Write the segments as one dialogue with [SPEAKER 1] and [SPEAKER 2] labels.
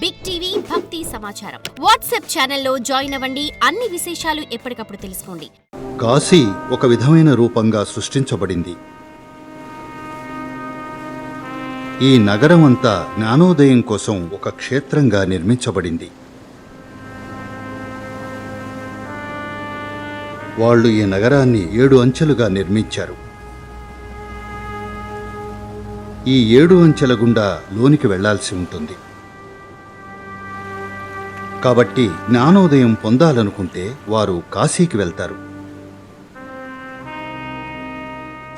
[SPEAKER 1] Big TV భక్తి సమాచారం WhatsApp ఛానల్లో జాయిన్ అవ్వండి. అన్ని విశేషాలు ఎప్పటికప్పుడు తెలుసుకోండి.
[SPEAKER 2] కాశీ ఒక విధమైన రూపంగా సృష్టించబడింది. ఈ నగరం అంతా జ్ఞానోదయం కోసం ఒక క్షేత్రంగా నిర్మించబడింది. వాళ్ళు ఈ నగరాన్ని 7 అంచెలుగా నిర్మించారు. ఈ 7 అంచెల గుండా లోనికి వెళ్లాల్సి ఉంటుంది. కాబట్టి జ్ఞానోదయం పొందాలనుకుంటే వారు కాశీకి వెళ్తారు.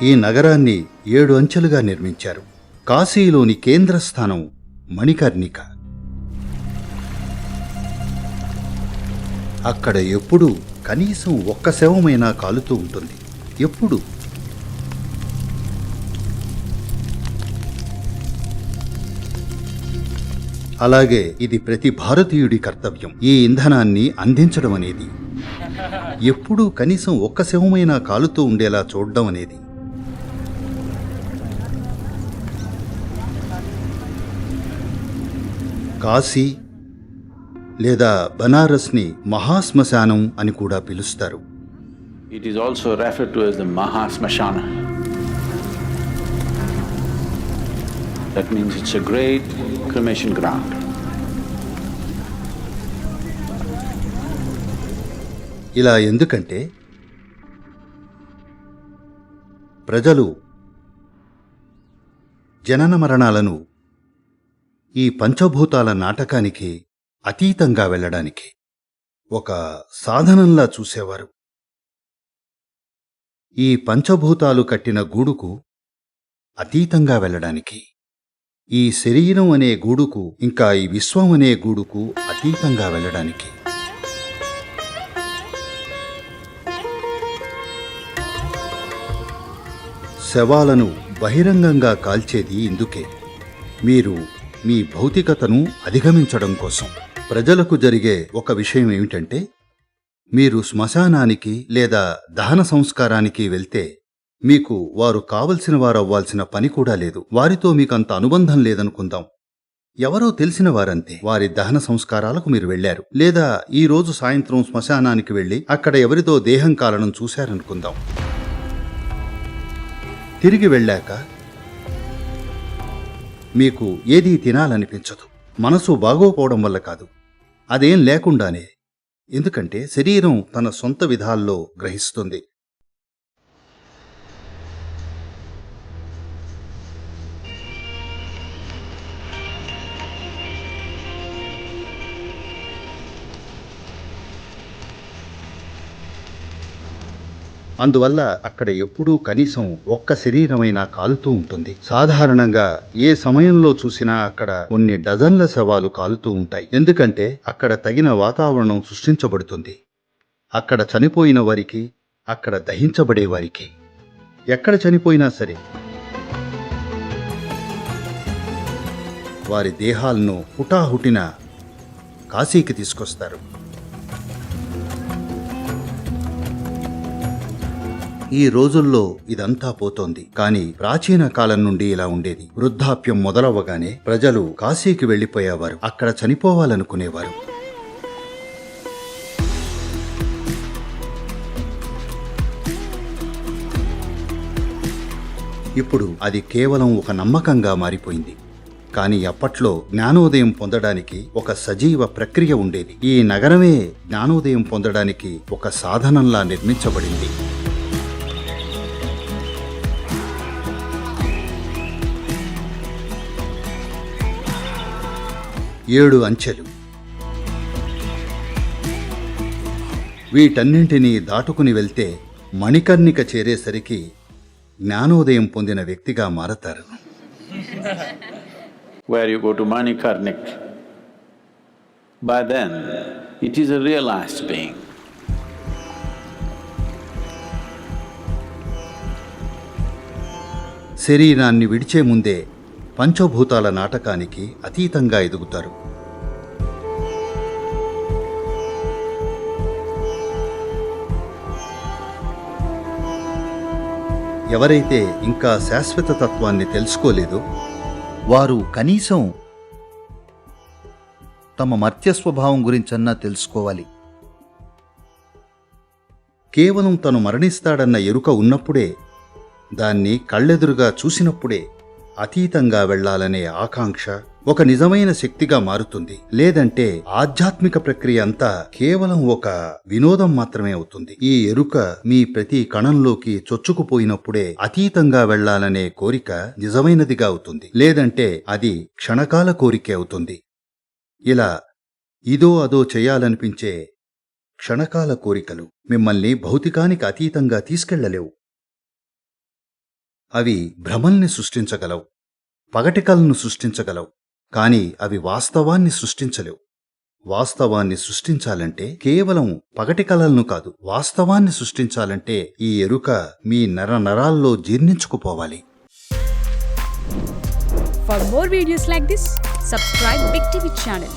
[SPEAKER 2] ఈ నగరాన్ని 7 అంచెలుగా నిర్మించారు. కాశీలోని కేంద్రస్థానం మణికర్ణిక. అక్కడ ఎప్పుడూ కనీసం ఒక్క శవమైనా కాలుతూ ఉంటుంది. ఎప్పుడు అలాగే ఇది ప్రతి భారతీయుడి కర్తవ్యం. ఈ ఇంధనాన్ని అందించడం అనేది, ఎప్పుడూ కనీసం ఒక్క శవమైనా కాలుతూ ఉండేలా చూడడం అనేది. కాశీ లేదా బనారస్ని మహాశ్మశానం అని కూడా పిలుస్తారు.
[SPEAKER 3] It is also referred to as the Mahasmashana. That means it's a great cremation ground.
[SPEAKER 2] ఇలా ఎందుకంటే ప్రజలు జనన మరణాలను ఈ పంచభూతాల నాటకానికి అతీతంగా వెళ్ళడానికి ఒక సాధనంలా చూసేవారు. ఈ పంచభూతాలు కట్టిన గూడుకు అతీతంగా వెళ్ళడానికి, ఈ శరీరం అనే గూడుకు, ఇంకా ఈ విశ్వం అనే గూడుకు అతీతంగా వెళ్ళడానికి. శవాలను బహిరంగంగా కాల్చేది ఇందుకే. మీరు మీ భౌతికతను అధిగమించడం కోసం. ప్రజలకు జరిగే ఒక విషయం ఏమిటంటే, మీరు శ్మశానానికి లేదా దహన సంస్కారానికి వెళ్తే మీకు వారు కావలసిన వారవ్వాల్సిన పని కూడా లేదు. వారితో మీకంత అనుబంధం లేదనుకుందాం. ఎవరో తెలిసిన వారంతే. వారి దహన సంస్కారాలకు మీరు వెళ్లారు, లేదా ఈ రోజు సాయంత్రం శ్మశానానికి వెళ్లి అక్కడ ఎవరితో దేహం కాలడం చూశారనుకుందాం. తిరిగి వెళ్ళాక మీకు ఏదీ తినాలనిపించదు. మనసు బాగోపోవడం వల్ల కాదు, అదేం లేకుండానే. ఎందుకంటే శరీరం తన సొంత విధాల్లో గ్రహిస్తుంది. అందువల్ల అక్కడ ఎప్పుడూ కనీసం ఒక్క శరీరమైనా కాలుతూ ఉంటుంది. సాధారణంగా ఏ సమయంలో చూసినా అక్కడ కొన్ని డజన్ల శవాలు కాలుతూ ఉంటాయి. ఎందుకంటే అక్కడ తగిన వాతావరణం సృష్టించబడుతుంది. అక్కడ చనిపోయిన వారికి, అక్కడ దహించబడే వారికి, ఎక్కడ చనిపోయినా సరే వారి దేహాలను హుటాహుటిన కాశీకి తీసుకొస్తారు. ఈ రోజుల్లో ఇదంతా పోతోంది. కానీ ప్రాచీన కాలం నుండి ఇలా ఉండేది. వృద్ధాప్యం మొదలవ్వగానే ప్రజలు కాశీకి వెళ్లిపోయేవారు. అక్కడ చనిపోవాలనుకునేవారు. ఇప్పుడు అది కేవలం ఒక నమ్మకంగా మారిపోయింది. కానీ అప్పట్లో జ్ఞానోదయం పొందడానికి ఒక సజీవ ప్రక్రియ ఉండేది. ఈ నగరమే జ్ఞానోదయం పొందడానికి ఒక సాధనంలా నిర్మించబడింది. 7 అంచెలు. వీటన్నింటినీ దాటుకుని వెళ్తే మణికర్ణిక చేరేసరికి జ్ఞానోదయం పొందిన వ్యక్తిగా మారతారు.
[SPEAKER 3] Where you go to Manikarnik, by then it is a realized being.
[SPEAKER 2] శరీరాన్ని విడిచే ముందే పంచభూతాల నాటకానికి అతీతంగా ఎదుగుతారు. ఎవరైతే ఇంకా శాశ్వత తత్వాన్ని తెలుసుకోలేదో వారు కనీసం తమ మర్త్య స్వభావం గురించన్నా తెలుసుకోవాలి. కేవలం తను మరణిస్తాడన్న ఎరుక ఉన్నప్పుడే, దాన్ని కళ్ళెదురుగా చూసినప్పుడే అతీతంగా వెళ్లాలనే ఆకాంక్ష ఒక నిజమైన శక్తిగా మారుతుంది. లేదంటే ఆధ్యాత్మిక ప్రక్రియ అంతా కేవలం ఒక వినోదం మాత్రమే అవుతుంది. ఈ ఎరుక మీ ప్రతి కణంలోకి చొచ్చుకుపోయినప్పుడే అతీతంగా వెళ్లాలనే కోరిక నిజమైనదిగా అవుతుంది. లేదంటే అది క్షణకాల కోరికే అవుతుంది. ఇలా ఇదో అదో చేయాలనిపించే క్షణకాల కోరికలు మిమ్మల్ని భౌతికానికి అతీతంగా తీసుకెళ్లలేవు. అవి భ్రమల్ని సృష్టించగలవు, పగటికలను సృష్టించగలవు, కాని అవి వాస్తవాన్ని సృష్టించలేవు. వాస్తవాన్ని సృష్టించాలంటే కేవలం పగటి కలలను కాదు, వాస్తవాన్ని సృష్టించాలంటే ఈ ఎరుక మీ నరాల్లో జీర్ణించుకుపోవాలి.
[SPEAKER 4] For more videos like this, subscribe Big TV channel.